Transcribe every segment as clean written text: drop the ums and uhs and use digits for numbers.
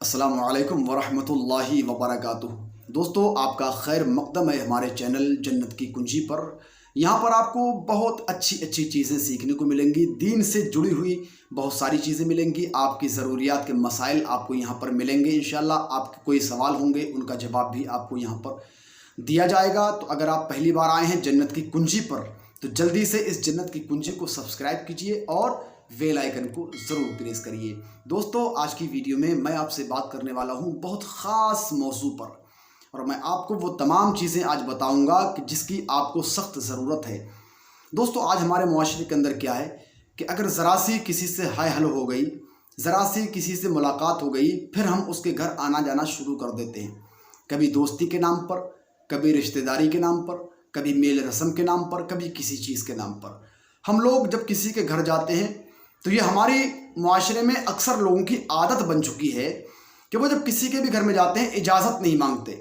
السلام علیکم ورحمۃ اللہ وبرکاتہ۔ دوستو، آپ کا خیر مقدم ہے ہمارے چینل جنت کی کنجی پر۔ یہاں پر آپ کو بہت اچھی چیزیں سیکھنے کو ملیں گی، دین سے جڑی ہوئی بہت ساری چیزیں ملیں گی، آپ کی ضروریات کے مسائل آپ کو یہاں پر ملیں گے انشاءاللہ۔ آپ کے کوئی سوال ہوں گے، ان کا جواب بھی آپ کو یہاں پر دیا جائے گا۔ تو اگر آپ پہلی بار آئے ہیں جنت کی کنجی پر تو جلدی سے اس جنت کی کنجی کو سبسکرائب کیجئے اور بیل آئیکن کو ضرور پریس کریے۔ دوستو، آج کی ویڈیو میں آپ سے بات کرنے والا ہوں بہت خاص موضوع پر، اور میں آپ کو وہ تمام چیزیں آج بتاؤں گا کہ جس کی آپ کو سخت ضرورت ہے۔ دوستو، آج ہمارے معاشرے کے اندر کیا ہے کہ اگر ذرا سی کسی سے ہائے ہلو ہو گئی، ذرا سی کسی سے ملاقات ہو گئی، پھر ہم اس کے گھر آنا جانا شروع کر دیتے ہیں، کبھی دوستی کے نام پر، کبھی رشتہ داری کے نام پر، کبھی میل رسم کے نام پر، کبھی کسی چیز کے نام پر۔ ہم لوگ جب کسی کے گھر جاتے ہیں تو یہ ہماری معاشرے میں اکثر لوگوں کی عادت بن چکی ہے کہ وہ جب کسی کے بھی گھر میں جاتے ہیں اجازت نہیں مانگتے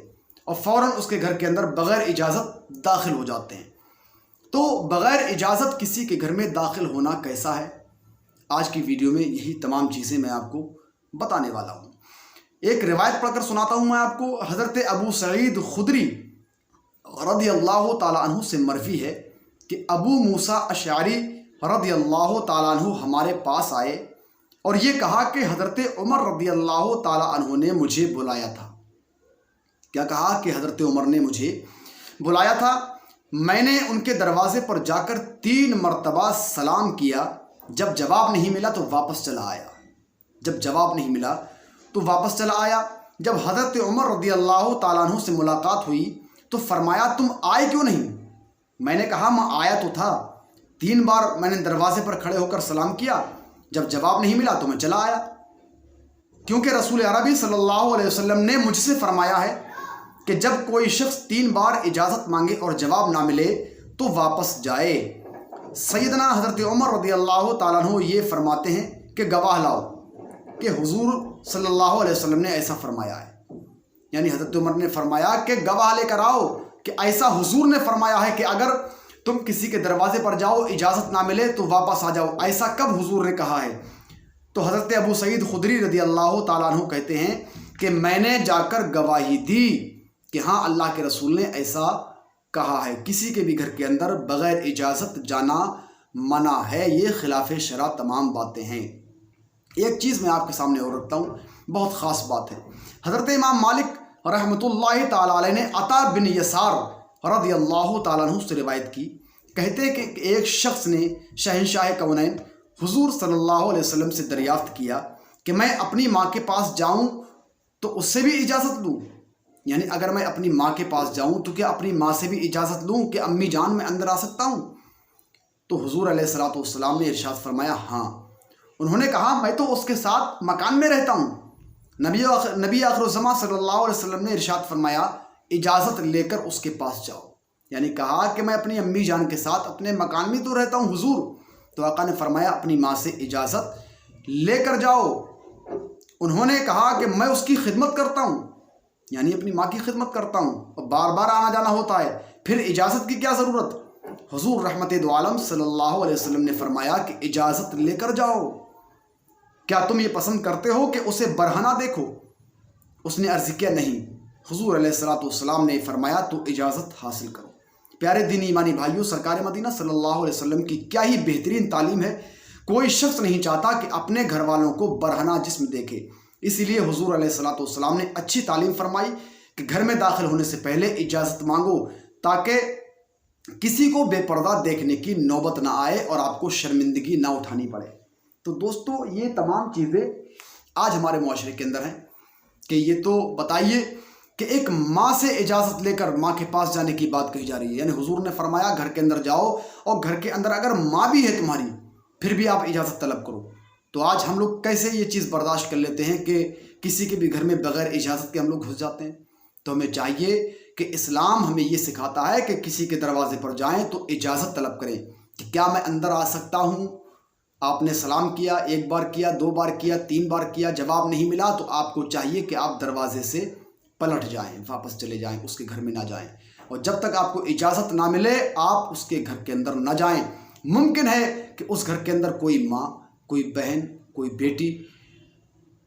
اور فوراً اس کے گھر کے اندر بغیر اجازت داخل ہو جاتے ہیں۔ تو بغیر اجازت کسی کے گھر میں داخل ہونا کیسا ہے، آج کی ویڈیو میں یہی تمام چیزیں میں آپ کو بتانے والا ہوں۔ ایک روایت پڑھ کر سناتا ہوں میں آپ کو۔ حضرت ابو سعید خدری رضی اللہ تعالیٰ عنہ سے مروی ہے کہ ابو موسیٰ اشعری رضی اللہ تعالیٰ عنہ ہمارے پاس آئے اور یہ کہا کہ حضرت عمر رضی اللہ تعالیٰ عنہ نے مجھے بلایا تھا۔ کیا کہا کہ حضرت عمر نے مجھے بلایا تھا۔ میں نے ان کے دروازے پر جا کر 3 مرتبہ سلام کیا، جب جواب نہیں ملا تو واپس چلا آیا۔ جب حضرت عمر رضی اللہ تعالیٰ عنہ سے ملاقات ہوئی تو فرمایا تم آئے کیوں نہیں؟ میں نے کہا میں آیا تو تھا، 3 بار میں نے دروازے پر کھڑے ہو کر سلام کیا، جب جواب نہیں ملا تو میں چلا آیا، کیونکہ رسول عربی صلی اللہ علیہ وسلم نے مجھ سے فرمایا ہے کہ جب کوئی شخص 3 بار اجازت مانگے اور جواب نہ ملے تو واپس جائے۔ سیدنا حضرت عمر رضی اللہ تعالیٰ عنہ یہ فرماتے ہیں کہ گواہ لاؤ کہ حضور صلی اللہ علیہ وسلم نے ایسا فرمایا ہے، یعنی حضرت عمر نے فرمایا کہ گواہ لے کر آؤ کہ ایسا حضور نے فرمایا ہے کہ اگر تم کسی کے دروازے پر جاؤ اجازت نہ ملے تو واپس آ جاؤ۔ ایسا کب حضور نے کہا ہے؟ تو حضرت ابو سعید خدری رضی اللہ تعالیٰ عنہ کہتے ہیں کہ میں نے جا کر گواہی دی کہ ہاں اللہ کے رسول نے ایسا کہا ہے، کسی کے بھی گھر کے اندر بغیر اجازت جانا منع ہے، یہ خلاف شرع تمام باتیں ہیں۔ ایک چیز میں آپ کے سامنے اور رکھتا ہوں، بہت خاص بات ہے۔ حضرت امام مالک رحمۃ اللہ تعالیٰ علیہ نے عطا بن یسار رضی اللہ تعالیٰ عنہ سے روایت کی، کہتے کہ ایک شخص نے شہنشاہ کونین حضور صلی اللہ علیہ وسلم سے دریافت کیا کہ میں اپنی ماں کے پاس جاؤں تو اس سے بھی اجازت لوں، یعنی اگر میں اپنی ماں کے پاس جاؤں تو کیا اپنی ماں سے بھی اجازت لوں کہ امی جان میں اندر آ سکتا ہوں؟ تو حضور علیہ الصلوۃ والسلام نے ارشاد فرمایا ہاں۔ انہوں نے کہا میں تو اس کے ساتھ مکان میں رہتا ہوں۔ نبی آخر الزماں صلی اللہ علیہ وسلم نے ارشاد فرمایا اجازت لے کر اس کے پاس جاؤ، یعنی کہا کہ میں اپنی امی جان کے ساتھ اپنے مکان میں تو رہتا ہوں حضور، تو آقا نے فرمایا اپنی ماں سے اجازت لے کر جاؤ۔ انہوں نے کہا کہ میں اس کی خدمت کرتا ہوں، یعنی اپنی ماں کی خدمت کرتا ہوں اور بار بار آنا جانا ہوتا ہے، پھر اجازت کی کیا ضرورت؟ حضور رحمت دو عالم صلی اللہ علیہ وسلم نے فرمایا کہ اجازت لے کر جاؤ۔ کیا تم یہ پسند کرتے ہو کہ اسے برہنہ دیکھو؟ اس نے عرض کیا نہیں۔ حضور علیہ الصلوۃ والسلام نے فرمایا تو اجازت حاصل کرو۔ پیارے دینی ایمانی بھائیوں، سرکار مدینہ صلی اللہ علیہ وسلم کی کیا ہی بہترین تعلیم ہے۔ کوئی شخص نہیں چاہتا کہ اپنے گھر والوں کو برہنہ جسم دیکھے، اسی لیے حضور علیہ الصلوۃ والسلام نے اچھی تعلیم فرمائی کہ گھر میں داخل ہونے سے پہلے اجازت مانگو تاکہ کسی کو بے پردہ دیکھنے کی نوبت نہ آئے اور آپ کو شرمندگی نہ اٹھانی پڑے۔ تو دوستو، یہ تمام چیزیں آج ہمارے معاشرے کے اندر ہیں کہ یہ تو بتائیے کہ ایک ماں سے اجازت لے کر ماں کے پاس جانے کی بات کہی جا رہی ہے، یعنی حضور نے فرمایا گھر کے اندر جاؤ اور گھر کے اندر اگر ماں بھی ہے تمہاری پھر بھی آپ اجازت طلب کرو۔ تو آج ہم لوگ کیسے یہ چیز برداشت کر لیتے ہیں کہ کسی کے بھی گھر میں بغیر اجازت کے ہم لوگ گھس جاتے ہیں؟ تو ہمیں چاہیے کہ اسلام ہمیں یہ سکھاتا ہے کہ کسی کے دروازے پر جائیں تو اجازت طلب کریں کہ کیا میں اندر آ سکتا ہوں؟ آپ نے سلام کیا، 1 بار کیا، 2 بار کیا، 3 بار کیا، جواب نہیں ملا تو آپ کو چاہیے کہ آپ دروازے سے پلٹ جائیں، واپس چلے جائیں، اس کے گھر میں نہ جائیں، اور جب تک آپ کو اجازت نہ ملے آپ اس کے گھر کے اندر نہ جائیں۔ ممکن ہے کہ اس گھر کے اندر کوئی ماں، کوئی بہن، کوئی بیٹی